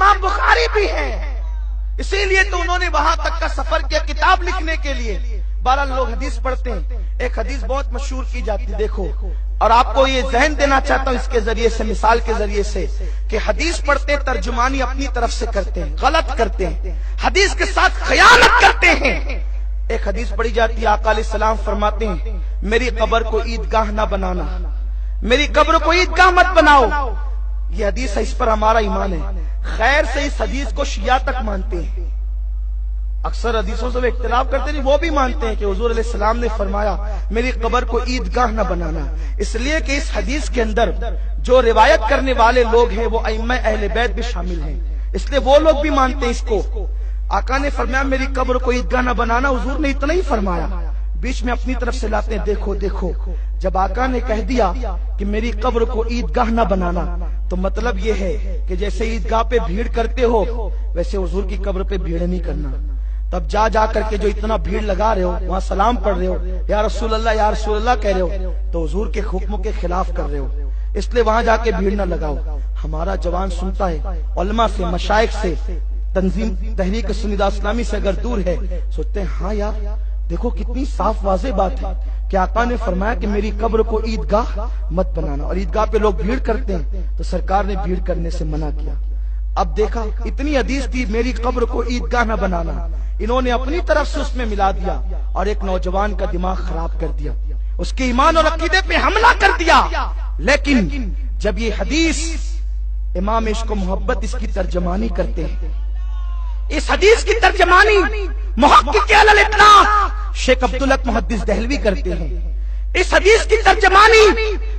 امام بخاری بھی ہیں، اسی لیے تو انہوں نے وہاں تک کا سفر کیا کتاب لکھنے کے لیے۔ بہرحال لوگ حدیث پڑھتے ہیں، ایک حدیث بہت مشہور کی جاتی دیکھو، اور آپ کو یہ ذہن دینا چاہتا ہوں اس کے ذریعے سے، مثال کے ذریعے سے، کہ حدیث پڑھتے ترجمانی اپنی طرف سے کرتے ہیں، غلط کرتے ہیں، حدیث کے ساتھ خیانت کرتے ہیں۔ ایک حدیث پڑھی جاتی ہے، آقا علیہ السلام فرماتے ہیں میری قبر کو عیدگاہ نہ بنانا، میری قبر کو عیدگاہ مت بناؤ۔ یہ حدیث ہے، اس پر ہمارا ایمان ہے۔ خیر سے اس حدیث کو شیعہ تک مانتے ہیں، اکثر حدیثوں سے وہ اختلاف کرتے نہیں، وہ بھی مانتے ہیں کہ حضور علیہ السلام نے فرمایا میری قبر کو عیدگاہ نہ بنانا، اس لیے کہ اس حدیث کے اندر جو روایت کرنے والے لوگ ہیں وہ ائمہ اہل بیت بھی شامل ہیں، اس لیے وہ لوگ بھی مانتے ہیں اس کو۔ آقا نے فرمایا میری قبر کو عیدگاہ نہ بنانا، حضور نے اتنا ہی فرمایا، بیچ میں اپنی طرف سے لاتے ہیں دیکھو دیکھو، جب آقا نے کہہ دیا کہ میری قبر کو عیدگاہ نہ بنانا تو مطلب یہ ہے کہ جیسے عیدگاہ پہ بھیڑ کرتے ہو ویسے حضور کی قبر پہ بھیڑ نہیں کرنا۔ تب جا کر کے جو اتنا بھیڑ لگا رہے ہو، وہاں سلام پڑھ رہے ہو، یا رسول اللہ یا رسول اللہ کہہ رہے ہو، تو حضور کے حکموں کے خلاف کر رہے ہو، اس لیے وہاں جا کے بھیڑ نہ لگاؤ۔ ہمارا جوان سنتا ہے، علماء سے، مشائخ سے، تنظیم تحریک سنیدہ اسلامی سے اگر دور ہے، سوچتے ہیں ہاں یار دیکھو کتنی صاف واضح بات ہے کہ آقا نے فرمایا کہ میری قبر کو عیدگاہ مت بنانا، اور عیدگاہ پہ لوگ بھیڑ کرتے ہیں تو سرکار نے بھیڑ کرنے سے منع کیا۔ اب دیکھا اتنی حدیث تھی میری قبر کو عیدگاہ نہ بنانا، انہوں نے اپنی طرف سے اس میں ملا دیا اور ایک نوجوان کا دماغ خراب کر دیا، اس کے ایمان اور عقیدے پہ حملہ کر دیا۔ لیکن جب یہ حدیث امام عشق و محبت اس کی ترجمانی کرتے ہیں، اس حدیث کی ترجمانی محقق علی الاطلاق شیخ عبدالحق محدث دہلوی کرتے ہیں، اس حدیث کی ترجمانی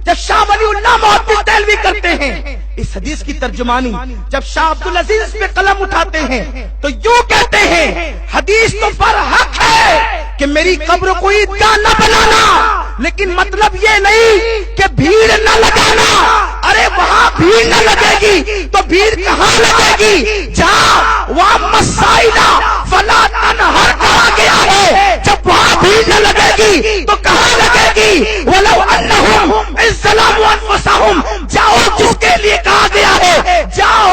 جب شاہ ولی اللہ محدث دہلوی کرتے ہیں، اس حدیث کی ترجمانی جب شاہ عبدالعزیز پہ قلم اٹھاتے ہیں تو یوں کہتے ہیں حدیث تو پر حق ہے کہ میری قبر کو عیدگاہ نہ بنانا، لیکن مطلب یہ نہیں کہ بھیڑ نہ لگانا۔ ارے وہاں بھیڑ نہ لگے گی تو بھیڑ کہاں لگے گی؟ جہاں وہاں مسائلہ فلا تنہر کہا گیا ہے، جب وہاں بھیڑ نہ لگے گی تو کہاں لگے گی؟ وَلَوْ أَنَّهُمْ إِذْ ظَلَمُوا أَنفُسَهُمْ، جاؤ جس کے لیے کہا گیا ہے جاؤ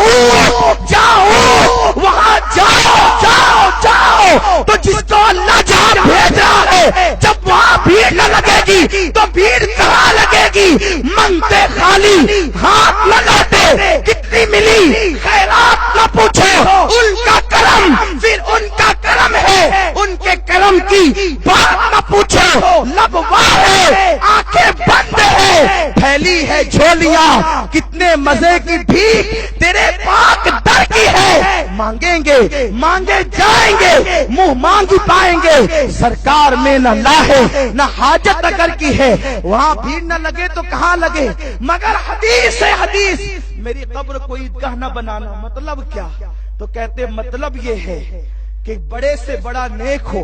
وہاں جاؤ تو جس کو اللہ جہاں بھیج رہا ہے، جب وہاں بھیڑ نہ لگے گی تو بھیڑ کہاں لگے گی؟ منگتے خالی ہاتھ لگاتے کتنی ملی، خیرات نہ پوچھو، ان کا کرم پھر ان کا کرم ہے، ان کے کرم کی بات نہ پوچھو، لب واہ ہے آنکھیں بند ہے، پھیلی ہے جھولیاں کتنے مزے کی بھیک تیرے پاک در کی ہے، مانگیں گے مانگے جائیں گے، منہ مانگ پائیں گے، سرکار میں نہ لاہے نہ حاجت اگر کی ہے، وہاں بھیڑ نہ لگے تو کہاں لگے؟ مگر حدیث ہے حدیث میری قبر کو عیدگاہ نہ بنانا، مطلب کیا؟ تو کہتے مطلب یہ ہے کہ بڑے سے بڑا نیک ہو،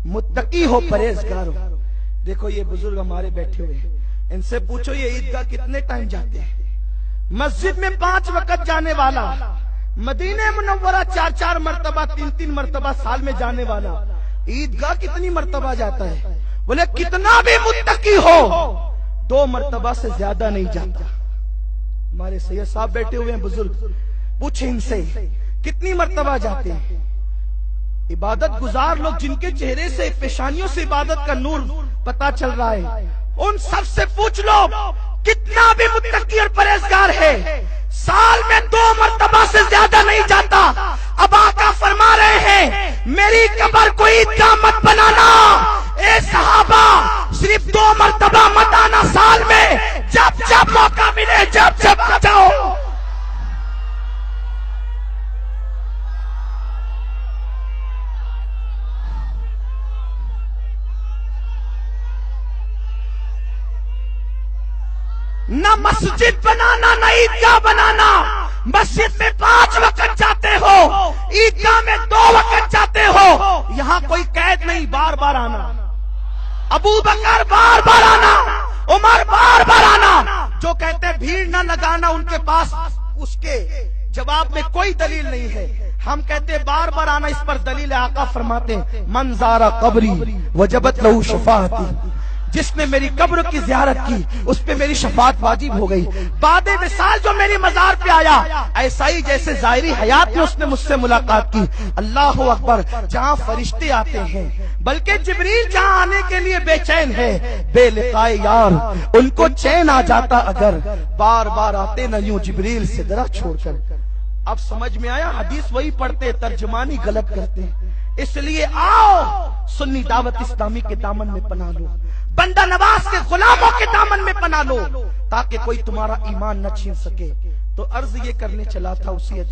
متقی ہو، پرہیزگار ہو۔ دیکھو یہ بزرگ ہمارے بیٹھے ہوئے ہیں، ان سے پوچھو یہ عیدگاہ کتنے ٹائم جاتے ہیں؟ مسجد میں 5 وقت جانے والا، مدینہ منورہ 4 مرتبہ 3 مرتبہ سال میں جانے والا، عیدگاہ کتنی مرتبہ جاتا ہے؟ بولے کتنا بھی متقی ہو 2 مرتبہ سے زیادہ نہیں جاتا۔ ہمارے سید صاحب بیٹھے ہوئے ہیں بزرگ، پوچھیں ان سے کتنی مرتبہ جاتے ہیں؟ عبادت گزار لوگ جن کے چہرے سے پیشانیوں سے عبادت کا نور پتا چل رہا ہے، ان سب سے پوچھ لو کتنا بھی متقی اور پرہیزگار ہے، سال میں 2 مرتبہ سے زیادہ نہیں جاتا۔ اب آقا فرما رہے ہیں میری قبر کو عیدگاہ مت بنانا، اے صحابہ صرف 2 مرتبہ مت آنا سال میں، جب موقع ملے جب جاؤ۔ نہ مسجد بنانا نہ عیدگاہ بنانا، مسجد میں 5 وقت جاتے ہو، عیدگاہ میں 2 وقت جاتے ہو، یہاں کوئی قید نہیں، بار بار آنا، ابو بکر بار بار آنا، عمر بار بار آنا۔ جو کہتے بھیڑ نہ لگانا ان کے پاس اس کے جواب میں کوئی دلیل نہیں ہے، ہم کہتے بار بار آنا، اس پر دلیل ہے، آقا فرماتے ہیں من زار قبری وجبت لہو شفاعتی، جس نے میری قبر کی زیارت کی اس پہ میری شفاعت واجب ہو گئی. بعد وصال جو میری مزار پہ آیا ایسا ہی جیسے ظاہری حیات میں اس نے مجھ سے ملاقات کی. اللہ اکبر. جہاں فرشتے آتے ہیں بلکہ جبریل جہاں آنے کے لیے بے چین ہے, بے لقائے یار ان کو چین آ جاتا اگر بار بار آتے نہ یوں جبریل سے درا چھوڑ کر. اب سمجھ میں آیا؟ حدیث وہی پڑھتے ترجمانی غلط کرتے ہیں. اس لیے آؤ سنی دعوت اسلامی کے دامن میں پناہ لو, بندہ نواز کے غلاموں کے دامن میں پناہ لو تاکہ کوئی تمہارا ایمان نہ چھین سکے. تو عرض یہ کرنے چلا تھا اسی